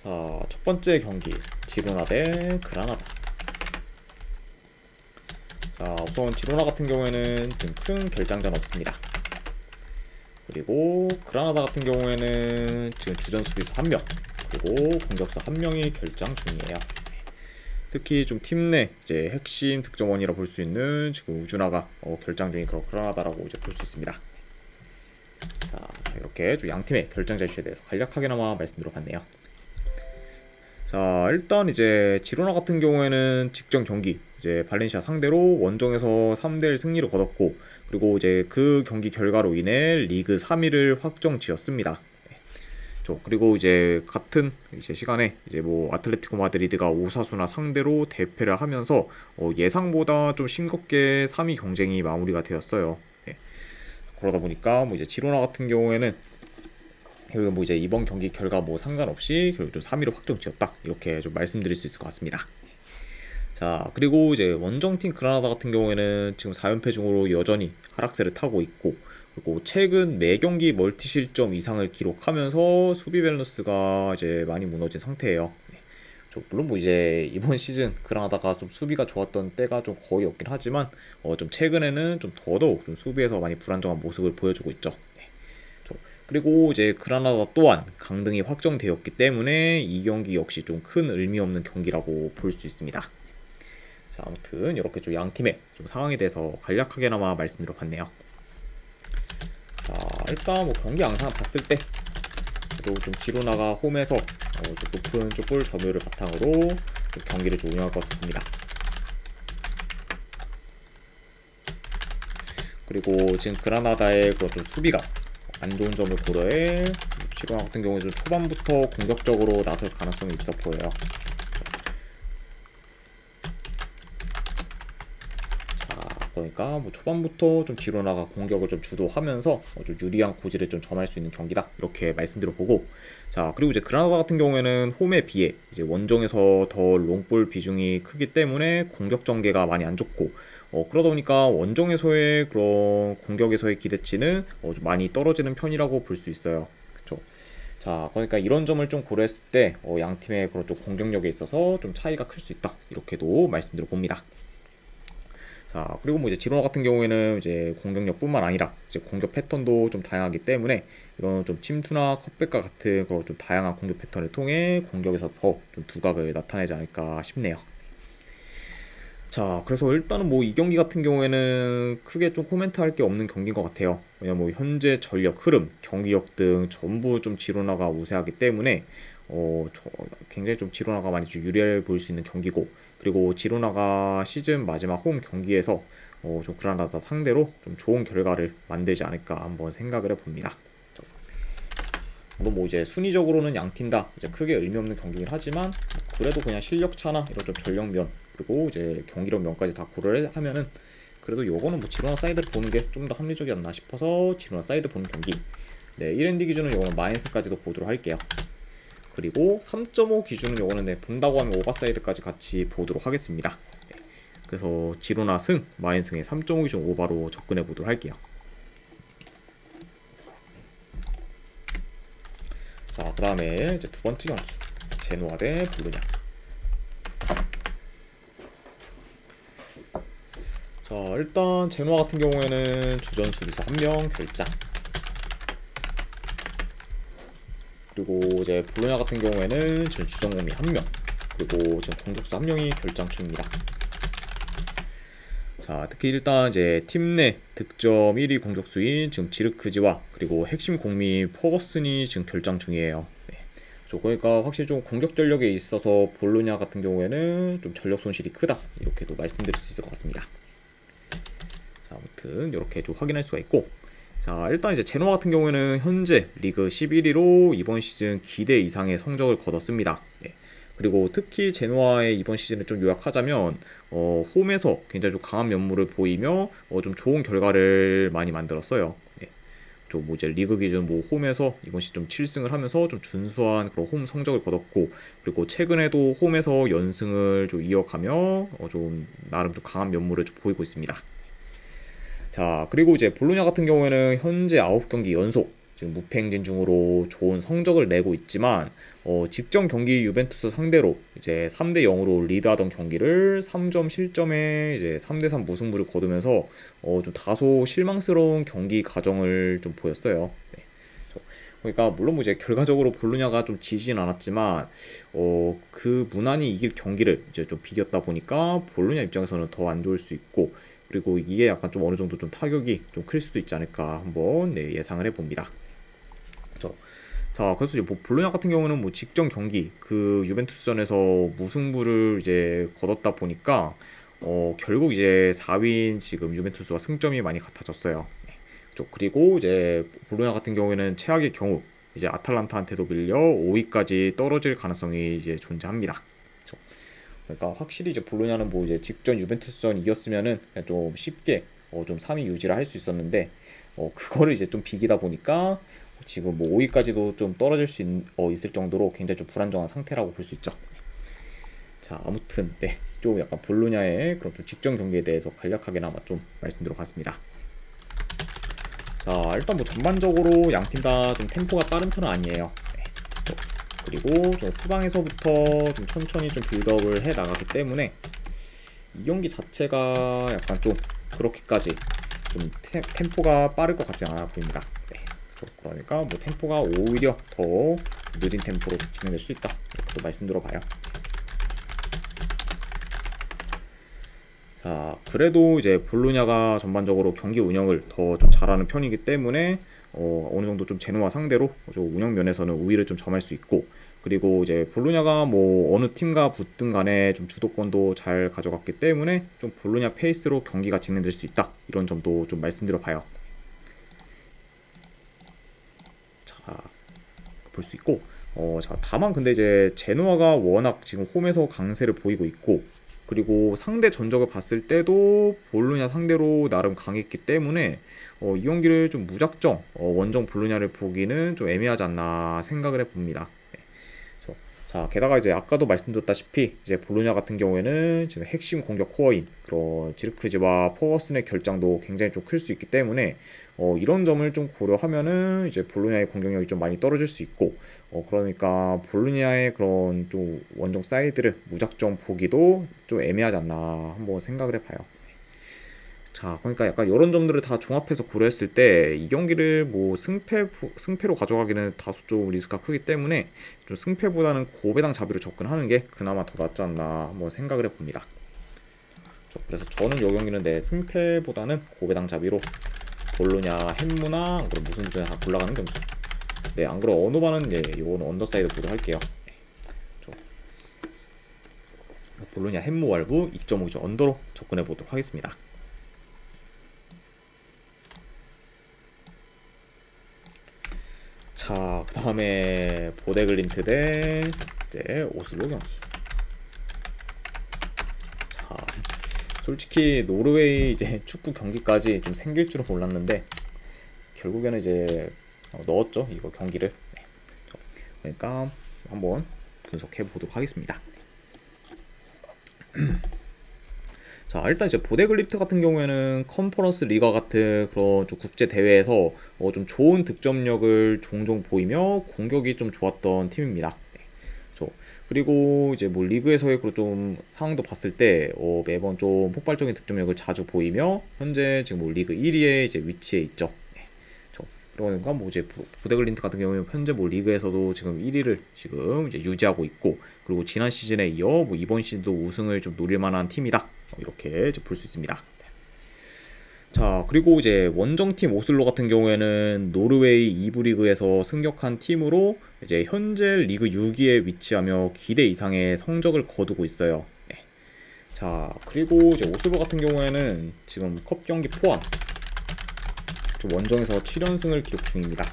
자, 첫 번째 경기 지로나 대 그라나다. 자, 우선 지로나 같은 경우에는 좀 큰 결장전 없습니다. 그리고 그라나다 같은 경우에는 지금 주전 수비수 1명 그리고 공격수 1명이 결장 중이에요. 특히 좀 팀 내 이제 핵심 득점원이라 볼 수 있는 지금 우주나가 결장 중인 그런 그라나다라고 이제 볼 수 있습니다. 자, 이렇게 좀 양 팀의 결장 자유에 대해서 간략하게나마 말씀드려 봤네요. 자, 일단 이제 지로나 같은 경우에는 직전 경기 이제 발렌시아 상대로 원정에서 3대1 승리를 거뒀고, 그리고 이제 그 경기 결과로 인해 리그 3위를 확정 지었습니다. 그리고 이제 같은 이제 시간에 이제 뭐 아틀레티코 마드리드가 오사수나 상대로 대패를 하면서 예상보다 좀 싱겁게 3위 경쟁이 마무리가 되었어요. 그러다 보니까 뭐 이제 지로나 같은 경우에는 결국 뭐 이제 이번 경기 결과 뭐 상관없이 결국 좀 3위로 확정 지었다, 이렇게 좀 말씀드릴 수 있을 것 같습니다. 자, 그리고 이제 원정팀 그라나다 같은 경우에는 지금 4연패 중으로 여전히 하락세를 타고 있고, 그리고 최근 매경기 멀티 실점 이상을 기록하면서 수비 밸런스가 이제 많이 무너진 상태예요. 물론 뭐 이제 이번 시즌 그라나다가 좀 수비가 좋았던 때가 좀 거의 없긴 하지만 좀 최근에는 좀 더더욱 좀 수비에서 많이 불안정한 모습을 보여주고 있죠. 그리고 이제 그라나다 또한 강등이 확정되었기 때문에 이 경기 역시 좀 큰 의미 없는 경기라고 볼 수 있습니다. 자, 아무튼 이렇게 좀 양 팀의 좀 상황에 대해서 간략하게나마 말씀드려 봤네요. 자, 일단 뭐 경기 양상 봤을 때 그래도 좀 지로나가 홈에서 좀 높은 족골 점유율을 바탕으로 좀 경기를 좀 운영할 것으로 봅니다. 그리고 지금 그라나다의 그런 좀 수비가 안 좋은 점을 고려해 지로나 같은 경우에 좀 초반부터 공격적으로 나설 가능성이 있어 보여요. 그러니까 뭐 초반부터 좀 지로나가 공격을 좀 주도하면서 좀 유리한 고지를 좀 점할 수 있는 경기다, 이렇게 말씀드려 보고, 자, 그리고 이제 그라나다 같은 경우에는 홈에 비해 이제 원정에서 더 롱볼 비중이 크기 때문에 공격 전개가 많이 안 좋고, 그러다 보니까 원정에서의 그런 공격에서의 기대치는 좀 많이 떨어지는 편이라고 볼 수 있어요. 그쵸? 자, 그러니까 이런 점을 좀 고려했을 때 양 팀의 그런 좀 공격력에 있어서 좀 차이가 클 수 있다, 이렇게도 말씀드려 봅니다. 자, 그리고 뭐 이제 지로나 같은 경우에는 이제 공격력뿐만 아니라 이제 공격 패턴도 좀 다양하기 때문에 이런 좀 침투나 컵백과 같은 그런 좀 다양한 공격 패턴을 통해 공격에서 더 좀 두각을 나타내지 않을까 싶네요. 자, 그래서 일단은 뭐 이 경기 같은 경우에는 크게 좀 코멘트 할 게 없는 경기인 것 같아요. 왜냐면 뭐 현재 전력 흐름, 경기력 등 전부 좀 지로나가 우세하기 때문에 굉장히 좀 지로나가 많이 좀 유리해 보일 수 있는 경기고, 그리고 지로나가 시즌 마지막 홈 경기에서 좀 그라나다 상대로 좀 좋은 결과를 만들지 않을까 한번 생각을 해봅니다. 물론 뭐 이제 순위적으로는 양 팀 다 이제 크게 의미 없는 경기긴 하지만 그래도 그냥 실력 차나 이런 좀 전력면 그리고 이제 경기력 면까지 다 고려를 하면은 그래도 요거는 뭐 지로나 사이드를 보는 게 좀 더 합리적이지 않나 싶어서 지로나 사이드 보는 경기. 네, 1엔디 기준은 요거는 마인스까지도 보도록 할게요. 그리고 3.5 기준은 요거는 네, 본다고 하면 오버사이드까지 같이 보도록 하겠습니다. 네, 그래서 지로나 승, 마인 승의 3.5 기준 오버로 접근해 보도록 할게요. 자, 그 다음에 이제 두 번째 경기 제노아 대 볼로냐. 자, 일단 제노아 같은 경우에는 주전 수비수 1명 결장, 그리고 이제 볼로냐 같은 경우에는 지금 주전공이 1명 그리고 지금 공격수 1명이 결장 중입니다. 자, 특히 일단 이제 팀 내 득점 1위 공격수인 지금 지르크지와 그리고 핵심 공미 퍼거슨이 지금 결장 중이에요. 네. 그러니까 확실히 좀 공격 전력에 있어서 볼로냐 같은 경우에는 좀 전력 손실이 크다, 이렇게도 말씀드릴 수 있을 것 같습니다. 자, 아무튼 이렇게 좀 확인할 수가 있고, 자, 일단 이제 제노아 같은 경우에는 현재 리그 11위로 이번 시즌 기대 이상의 성적을 거뒀습니다. 네. 그리고 특히 제노아의 이번 시즌을 좀 요약하자면 홈에서 굉장히 좀 강한 면모를 보이며 좀 좋은 결과를 많이 만들었어요. 네. 좀 뭐 이제 리그 기준 뭐 홈에서 이번 시즌 좀 7승을 하면서 좀 준수한 그런 홈 성적을 거뒀고, 그리고 최근에도 홈에서 연승을 좀 이어가며 좀 나름 좀 강한 면모를 좀 보이고 있습니다. 자, 그리고 이제 볼로냐 같은 경우에는 현재 9경기 연속 지금 무패 행진 중으로 좋은 성적을 내고 있지만 직전 경기 유벤투스 상대로 이제 3대 0으로 리드하던 경기를 3점 실점에 이제 3대 3 무승부를 거두면서 좀 다소 실망스러운 경기 과정을 좀 보였어요. 네. 그러니까 물론 뭐 이제 결과적으로 볼로냐가 좀 지진 않았지만 그 무난히 이길 경기를 이제 좀 비겼다 보니까 볼로냐 입장에서는 더 안 좋을 수 있고, 그리고 이게 약간 좀 어느 정도 좀 타격이 좀 클 수도 있지 않을까 한번 네, 예상을 해봅니다. 자, 그래서 이제 뭐 볼로냐 같은 경우는 뭐 직전 경기 그 유벤투스전에서 무승부를 이제 거뒀다 보니까 결국 이제 4위인 지금 유벤투스와 승점이 많이 같아졌어요. 네. 그리고 이제 볼로냐 같은 경우에는 최악의 경우 이제 아탈란타한테도 밀려 5위까지 떨어질 가능성이 이제 존재합니다. 그러니까 확실히 이제 볼로냐는 뭐 이제 직전 유벤투스전 이겼으면은 그냥 좀 쉽게 좀 3위 유지를 할 수 있었는데 그거를 이제 좀 비기다 보니까 지금 뭐 5위까지도 좀 떨어질 수 있을 정도로 굉장히 좀 불안정한 상태라고 볼 수 있죠. 자, 아무튼 네, 좀 약간 볼로냐의 그런 좀 직전 경기에 대해서 간략하게나마 좀 말씀드려봤습니다. 자, 일단 뭐 전반적으로 양 팀 다 좀 템포가 빠른 편은 아니에요. 네. 그리고 좀 후방에서부터 좀 천천히 좀 빌드업을 해 나가기 때문에 이 경기 자체가 약간 좀 그렇게까지 좀 템포가 빠를 것 같지 않아 보입니다. 네. 그러니까 뭐 템포가 오히려 더 느린 템포로 진행될 수 있다, 이렇게도 말씀드려봐요. 자, 그래도 이제 볼로냐가 전반적으로 경기 운영을 더 좀 잘하는 편이기 때문에 어느 정도 좀 제노아 상대로 좀 운영 면에서는 우위를 좀 점할 수 있고, 그리고 이제 볼로냐가 뭐 어느 팀과 붙든 간에 좀 주도권도 잘 가져갔기 때문에 좀 볼로냐 페이스로 경기가 진행될 수 있다, 이런 점도 좀 말씀드려봐요. 볼 수 있고, 자, 다만 근데 이제 제노아가 워낙 지금 홈에서 강세를 보이고 있고, 그리고 상대 전적을 봤을 때도 볼로냐 상대로 나름 강했기 때문에 이 경기를 좀 무작정 원정 볼로냐를 보기는 좀 애매하지 않나 생각을 해봅니다. 네. 자, 게다가 이제 아까도 말씀드렸다시피 이제 볼로냐 같은 경우에는 지금 핵심 공격 코어인 그런 지르크지와 퍼거슨의 결장도 굉장히 좀 클 수 있기 때문에 이런 점을 좀 고려하면은 이제 볼로냐의 공격력이 좀 많이 떨어질 수 있고, 그러니까 볼로냐의 그런 좀 원정 사이드를 무작정 보기도 좀 애매하지 않나 한번 생각을 해봐요. 자, 그러니까 약간 이런 점들을 다 종합해서 고려했을 때 이 경기를 뭐 승패로 가져가기는 다소 좀 리스크가 크기 때문에 좀 승패보다는 고배당 잡이로 접근하는 게 그나마 더 낫지 않나 한번 생각을 해봅니다. 그래서 저는 이 경기는 내 승패보다는 고배당 잡이로 볼로냐 햄무나 그럼 무슨 중에 다 골라가는 경기. 네, 안 그럼 언어반은 예, 이건 언더사이드 보도록 할게요. 네. 볼로냐 햄무 왈브 2.5죠 언더로 접근해 보도록 하겠습니다. 자, 그 다음에 보데글림트 대 이제 오슬로 경기. 자, 솔직히 노르웨이 이제 축구 경기까지 좀 생길 줄은 몰랐는데 결국에는 이제 넣었죠, 이거 경기를. 네. 그러니까 한번 분석해 보도록 하겠습니다. 자, 일단 이제 보데글리프트 같은 경우에는 컨퍼런스 리가 같은 그런 좀 국제 대회에서 좀 좋은 득점력을 종종 보이며 공격이 좀 좋았던 팀입니다. 네. 그리고 이제 뭐 리그에서의 좀 상황도 봤을 때 매번 좀 폭발적인 득점력을 자주 보이며 현재 지금 뭐 리그 1위에 이제 위치해 있죠. 그러니까 뭐 이제 보데글린트 같은 경우는 현재 뭐 리그에서도 지금 1위를 지금 이제 유지하고 있고, 그리고 지난 시즌에 이어 뭐 이번 시즌도 우승을 좀 노릴 만한 팀이다, 이렇게 볼 수 있습니다. 자, 그리고 이제 원정팀 오슬로 같은 경우에는 노르웨이 2부 리그에서 승격한 팀으로 이제 현재 리그 6위에 위치하며 기대 이상의 성적을 거두고 있어요. 네. 자, 그리고 이제 오슬로 같은 경우에는 지금 컵 경기 포함 좀 원정에서 7연승을 기록 중입니다.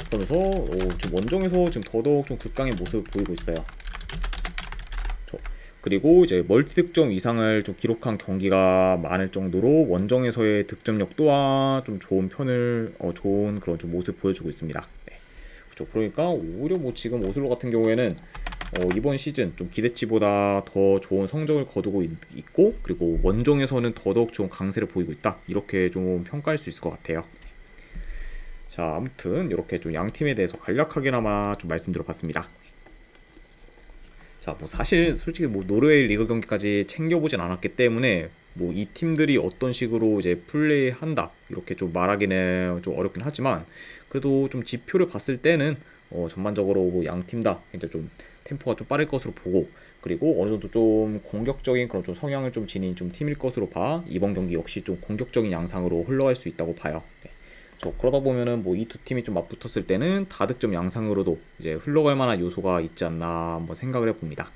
그러면서 지금 원정에서 지금 더더욱 좀 극강의 모습을 보이고 있어요. 그리고 이제 멀티 득점 이상을 좀 기록한 경기가 많을 정도로 원정에서의 득점력 또한 좀 좋은 좋은 그런 좀 모습 보여주고 있습니다. 네. 그렇죠. 그러니까 오히려 뭐 지금 오슬로 같은 경우에는 이번 시즌 좀 기대치보다 더 좋은 성적을 거두고 있고, 그리고 원정에서는 더더욱 좋은 강세를 보이고 있다, 이렇게 좀 평가할 수 있을 것 같아요. 자, 아무튼 이렇게 좀 양 팀에 대해서 간략하게나마 좀 말씀드려봤습니다. 자, 뭐 사실 솔직히 뭐 노르웨이 리그 경기까지 챙겨보진 않았기 때문에 뭐 이 팀들이 어떤 식으로 이제 플레이한다 이렇게 좀 말하기는 좀 어렵긴 하지만, 그래도 좀 지표를 봤을 때는 전반적으로 뭐 양 팀 다 이제 좀 템포가 좀 빠를 것으로 보고, 그리고 어느 정도 좀 공격적인 그런 좀 성향을 좀 지닌 좀 팀일 것으로 봐 이번 경기 역시 좀 공격적인 양상으로 흘러갈 수 있다고 봐요. 네. 그러다 보면은 뭐 이 두 팀이 좀 맞붙었을 때는 다득점 양상으로도 이제 흘러갈 만한 요소가 있지 않나 한번 생각을 해봅니다.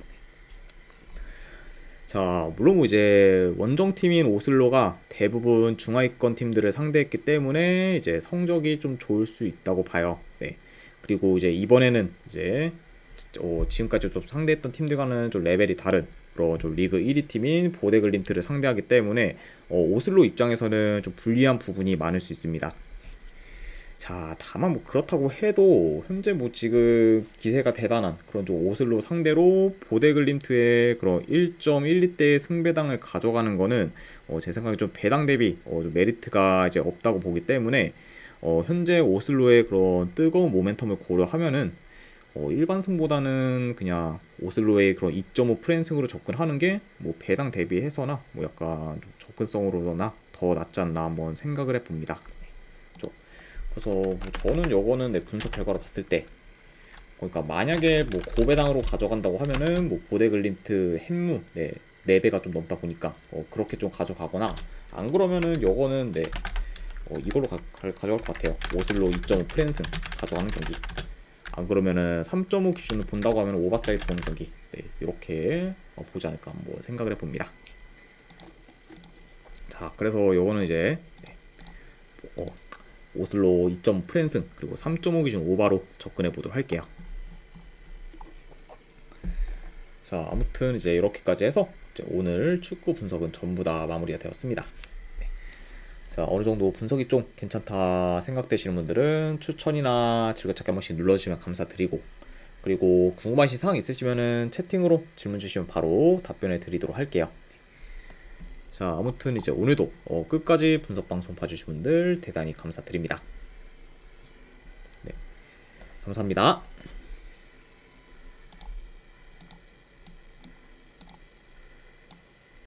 자, 물론 뭐 이제 원정팀인 오슬로가 대부분 중하위권 팀들을 상대했기 때문에 이제 성적이 좀 좋을 수 있다고 봐요. 네. 그리고 이제 이번에는 이제 지금까지 좀 상대했던 팀들과는 좀 레벨이 다른 그런 좀 리그 1위 팀인 보데글림트를 상대하기 때문에 오슬로 입장에서는 좀 불리한 부분이 많을 수 있습니다. 자, 다만 뭐 그렇다고 해도 현재 뭐 지금 기세가 대단한 그런 좀 오슬로 상대로 보데글림트의 그런 1.12대의 승배당을 가져가는 거는 제 생각에 좀 배당 대비 좀 메리트가 이제 없다고 보기 때문에 현재 오슬로의 그런 뜨거운 모멘텀을 고려하면은 일반 승보다는 그냥 오슬로의 그런 2.5 프랜승으로 접근하는 게 뭐 배당 대비해서나 뭐 약간 좀 접근성으로나 더 낫지 않나 한번 생각을 해봅니다. 그래서 뭐 저는 요거는 내 분석 결과로 봤을 때, 그러니까 만약에 뭐 고배당으로 가져간다고 하면은 뭐 보데글림트 햄무 4배가 좀 넘다 보니까 그렇게 좀 가져가거나, 안 그러면은 요거는 이걸로 가져갈 것 같아요. 오슬로 2.5 프랜승 가져가는 경기. 안 그러면은 3.5 기준을 본다고 하면 오버사이드 보는 경기. 이렇게 보지 않을까 한번 생각을 해봅니다. 자, 그래서 요거는 이제 오슬로 2.5 프랜승 그리고 3.5 기준 오바로 접근해 보도록 할게요. 자, 아무튼 이제 이렇게까지 해서 이제 오늘 축구 분석은 전부 다 마무리가 되었습니다. 자, 어느 정도 분석이 좀 괜찮다 생각되시는 분들은 추천이나 즐겨찾기 한 번씩 눌러주시면 감사드리고, 그리고 궁금하신 사항 있으시면은 채팅으로 질문 주시면 바로 답변해 드리도록 할게요. 자, 아무튼 이제 오늘도 끝까지 분석 방송 봐주신 분들 대단히 감사드립니다. 네, 감사합니다.